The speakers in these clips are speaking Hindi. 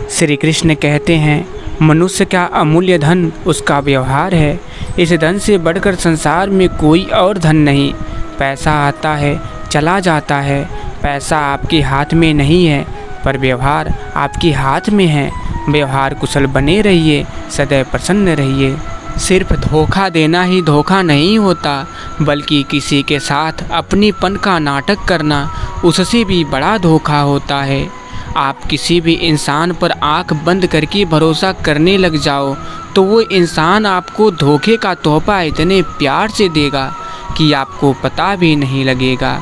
श्री कृष्ण कहते हैं, मनुष्य का अमूल्य धन उसका व्यवहार है। इस धन से बढ़कर संसार में कोई और धन नहीं। पैसा आता है, चला जाता है। पैसा आपके हाथ में नहीं है, पर व्यवहार आपके हाथ में है। व्यवहार कुशल बने रहिए, सदैव प्रसन्न रहिए। सिर्फ धोखा देना ही धोखा नहीं होता, बल्कि किसी के साथ अपनीपन का नाटक करना उससे भी बड़ा धोखा होता है। आप किसी भी इंसान पर आंख बंद करके भरोसा करने लग जाओ तो वो इंसान आपको धोखे का तोहफा इतने प्यार से देगा कि आपको पता भी नहीं लगेगा।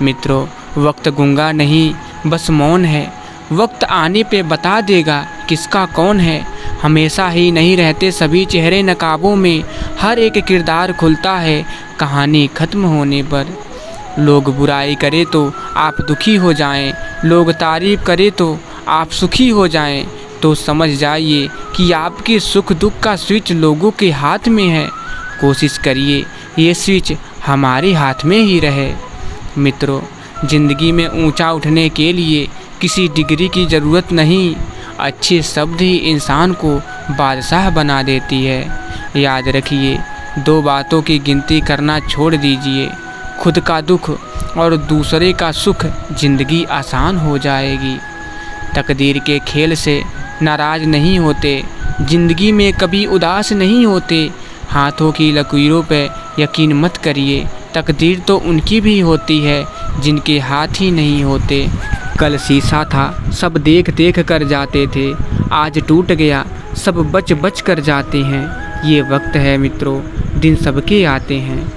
मित्रों, वक्त गूंगा नहीं, बस मौन है। वक्त आने पे बता देगा किसका कौन है। हमेशा ही नहीं रहते सभी चेहरे नकाबों में, हर एक किरदार खुलता है कहानी ख़त्म होने पर। लोग बुराई करे तो आप दुखी हो जाएं, लोग तारीफ़ करे तो आप सुखी हो जाएं, तो समझ जाइए कि आपके सुख दुख का स्विच लोगों के हाथ में है। कोशिश करिए ये स्विच हमारे हाथ में ही रहे। मित्रों, ज़िंदगी में ऊंचा उठने के लिए किसी डिग्री की ज़रूरत नहीं। अच्छे शब्द ही इंसान को बादशाह बना देती है। याद रखिए, दो बातों की गिनती करना छोड़ दीजिए, खुद का दुख और दूसरे का सुख। ज़िंदगी आसान हो जाएगी। तकदीर के खेल से नाराज़ नहीं होते, ज़िंदगी में कभी उदास नहीं होते। हाथों की लकीरों पे यकीन मत करिए, तकदीर तो उनकी भी होती है जिनके हाथ ही नहीं होते। कल शीशा था, सब देख देख कर जाते थे, आज टूट गया, सब बच बच कर जाते हैं। ये वक्त है मित्रों, दिन सबके आते हैं।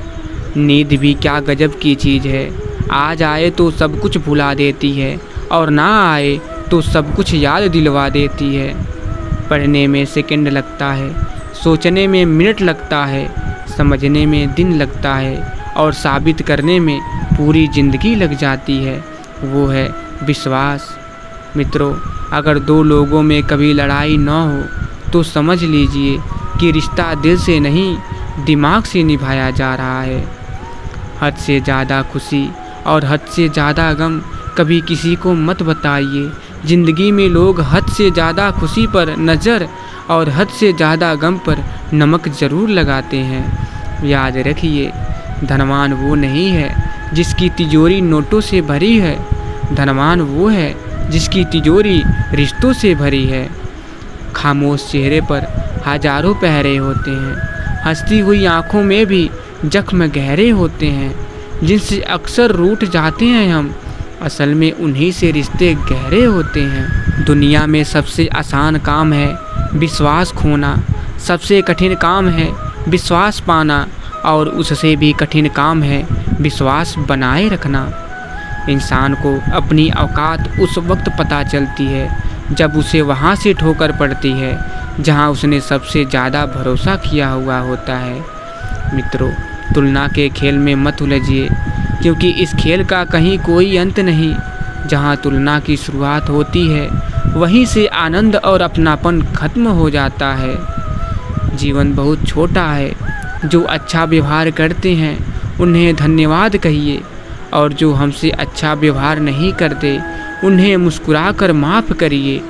नींद भी क्या गजब की चीज़ है, आज आए तो सब कुछ भुला देती है, और ना आए तो सब कुछ याद दिलवा देती है। पढ़ने में सेकंड लगता है, सोचने में मिनट लगता है, समझने में दिन लगता है, और साबित करने में पूरी ज़िंदगी लग जाती है। वो है विश्वास। मित्रों, अगर दो लोगों में कभी लड़ाई न हो तो समझ लीजिए कि रिश्ता दिल से नहीं, दिमाग से निभाया जा रहा है। हद से ज़्यादा खुशी और हद से ज़्यादा गम कभी किसी को मत बताइए। ज़िंदगी में लोग हद से ज़्यादा खुशी पर नज़र और हद से ज़्यादा गम पर नमक ज़रूर लगाते हैं। याद रखिए, धनवान वो नहीं है जिसकी तिजोरी नोटों से भरी है, धनवान वो है जिसकी तिजोरी रिश्तों से भरी है। खामोश चेहरे पर हजारों पहरे होते हैं, हंसती हुई आँखों में भी जख्म गहरे होते हैं। जिनसे अक्सर रूठ जाते हैं हम, असल में उन्हीं से रिश्ते गहरे होते हैं। दुनिया में सबसे आसान काम है विश्वास खोना, सबसे कठिन काम है विश्वास पाना, और उससे भी कठिन काम है विश्वास बनाए रखना। इंसान को अपनी औकात उस वक्त पता चलती है जब उसे वहाँ से ठोकर पड़ती है जहाँ उसने सबसे ज़्यादा भरोसा किया हुआ होता है। मित्रों, तुलना के खेल में मत उलझिए, क्योंकि इस खेल का कहीं कोई अंत नहीं। जहाँ तुलना की शुरुआत होती है वहीं से आनंद और अपनापन खत्म हो जाता है। जीवन बहुत छोटा है, जो अच्छा व्यवहार करते हैं उन्हें धन्यवाद कहिए, और जो हमसे अच्छा व्यवहार नहीं करते उन्हें मुस्कुराकर माफ़ करिए।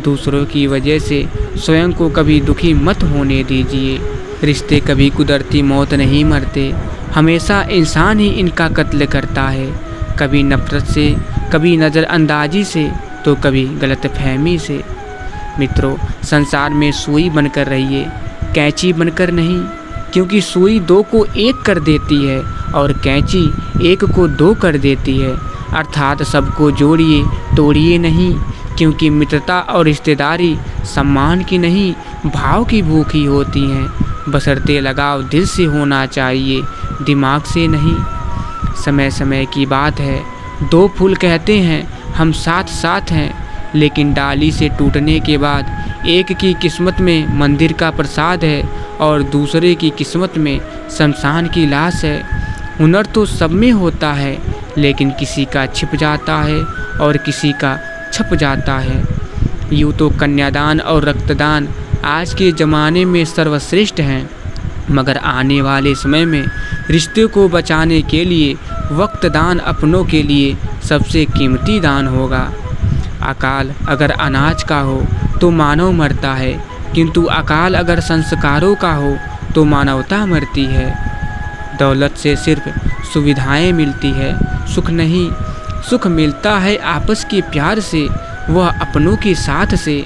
दूसरों की वजह से स्वयं को कभी दुखी मत होने दीजिए। रिश्ते कभी कुदरती मौत नहीं मरते, हमेशा इंसान ही इनका कत्ल करता है। कभी नफरत से, कभी नज़रअंदाजी से, तो कभी गलतफहमी से। मित्रों, संसार में सुई बनकर रहिए, कैंची बनकर नहीं, क्योंकि सुई दो को एक कर देती है और कैंची एक को दो कर देती है। अर्थात सबको जोड़िए, तोड़िए नहीं, क्योंकि मित्रता और रिश्तेदारी सम्मान की नहीं, भाव की भूखी होती हैं। बशर्ते लगाव दिल से होना चाहिए, दिमाग से नहीं। समय समय की बात है, दो फूल कहते हैं हम साथ साथ हैं, लेकिन डाली से टूटने के बाद एक की किस्मत में मंदिर का प्रसाद है और दूसरे की किस्मत में शमशान की लाश है। हुनर तो सब में होता है, लेकिन किसी का छिप जाता है और किसी का छप जाता है। यूँ तो कन्यादान और रक्तदान आज के ज़माने में सर्वश्रेष्ठ हैं, मगर आने वाले समय में रिश्ते को बचाने के लिए वक्त दान अपनों के लिए सबसे कीमती दान होगा। अकाल अगर अनाज का हो तो मानव मरता है, किंतु अकाल अगर संस्कारों का हो तो मानवता मरती है। दौलत से सिर्फ सुविधाएं मिलती है, सुख नहीं। सुख मिलता है आपस के प्यार से, वह अपनों के साथ से।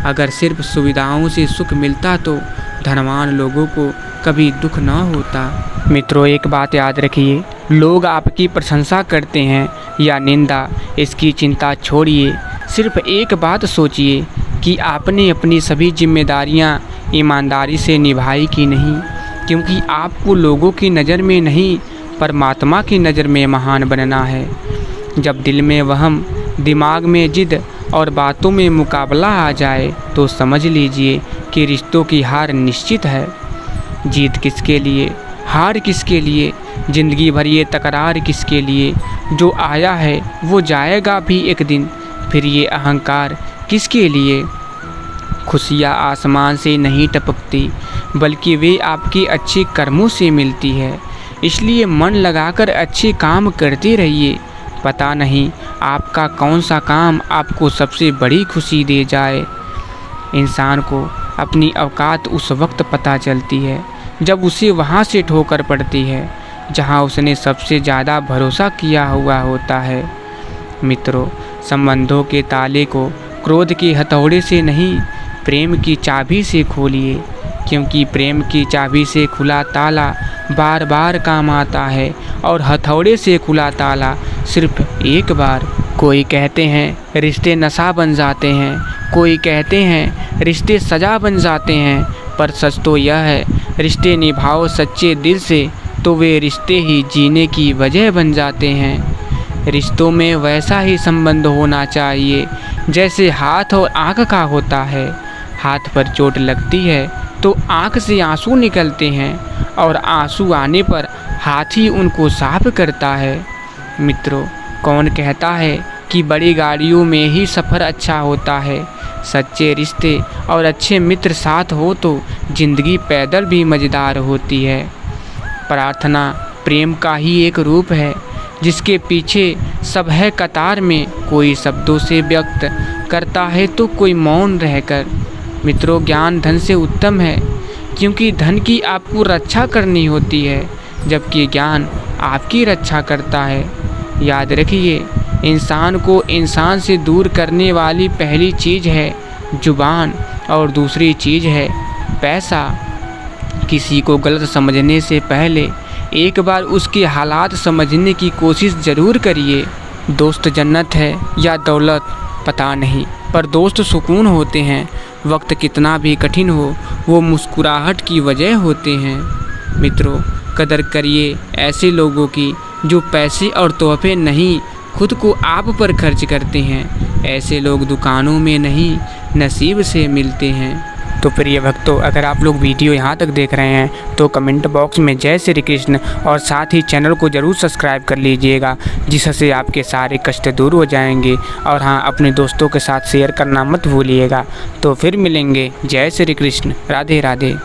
अगर सिर्फ सुविधाओं से सुख मिलता तो धनवान लोगों को कभी दुख न होता। मित्रों, एक बात याद रखिए, लोग आपकी प्रशंसा करते हैं या निंदा, इसकी चिंता छोड़िए। सिर्फ एक बात सोचिए कि आपने अपनी सभी जिम्मेदारियां ईमानदारी से निभाई कि नहीं, क्योंकि आपको लोगों की नज़र में नहीं, परमात्मा की नज़र में महान बनना है। जब दिल में वहम, दिमाग में जिद और बातों में मुकाबला आ जाए तो समझ लीजिए कि रिश्तों की हार निश्चित है। जीत किसके लिए, हार किसके लिए, ज़िंदगी भर ये तकरार किसके लिए। जो आया है वो जाएगा भी एक दिन, फिर ये अहंकार किसके लिए। खुशियाँ आसमान से नहीं टपकती, बल्कि वे आपके अच्छे कर्मों से मिलती है। इसलिए मन लगाकर अच्छे काम करते रहिए। पता नहीं आपका कौन सा काम आपको सबसे बड़ी खुशी दे जाए। इंसान को अपनी औकात उस वक्त पता चलती है जब उसे वहाँ से ठोकर पड़ती है जहाँ उसने सबसे ज़्यादा भरोसा किया हुआ होता है। मित्रों, संबंधों के ताले को क्रोध के हथौड़े से नहीं, प्रेम की चाबी से खोलिए, क्योंकि प्रेम की चाबी से खुला ताला बार बार काम आता है और हथौड़े से खुला ताला सिर्फ एक बार। कोई कहते हैं रिश्ते नशा बन जाते हैं, कोई कहते हैं रिश्ते सजा बन जाते हैं, पर सच तो यह है, रिश्ते निभाओ सच्चे दिल से तो वे रिश्ते ही जीने की वजह बन जाते हैं। रिश्तों में वैसा ही संबंध होना चाहिए जैसे हाथ और आँख का होता है। हाथ पर चोट लगती है तो आँख से आंसू निकलते हैं और आंसू आने पर हाथ ही उनको साफ करता है। मित्रों, कौन कहता है कि बड़ी गाड़ियों में ही सफ़र अच्छा होता है। सच्चे रिश्ते और अच्छे मित्र साथ हो तो ज़िंदगी पैदल भी मज़ेदार होती है। प्रार्थना प्रेम का ही एक रूप है, जिसके पीछे सब है कतार में। कोई शब्दों से व्यक्त करता है तो कोई मौन रहकर। मित्रों, ज्ञान धन से उत्तम है, क्योंकि धन की आपको रक्षा करनी होती है, जबकि ज्ञान आपकी रक्षा करता है। याद रखिए, इंसान को इंसान से दूर करने वाली पहली चीज़ है जुबान और दूसरी चीज़ है पैसा। किसी को गलत समझने से पहले एक बार उसके हालात समझने की कोशिश ज़रूर करिए। दोस्त जन्नत है या दौलत पता नहीं, पर दोस्त सुकून होते हैं। वक्त कितना भी कठिन हो, वो मुस्कुराहट की वजह होते हैं। मित्रों, कदर करिए ऐसे लोगों की जो पैसे और तोहफे नहीं, खुद को आप पर खर्च करते हैं। ऐसे लोग दुकानों में नहीं, नसीब से मिलते हैं। तो प्रिय भक्तों, अगर आप लोग वीडियो यहाँ तक देख रहे हैं तो कमेंट बॉक्स में जय श्री कृष्ण और साथ ही चैनल को ज़रूर सब्सक्राइब कर लीजिएगा, जिससे आपके सारे कष्ट दूर हो जाएंगे। और हाँ, अपने दोस्तों के साथ शेयर करना मत भूलिएगा। तो फिर मिलेंगे। जय श्री कृष्ण, राधे राधे।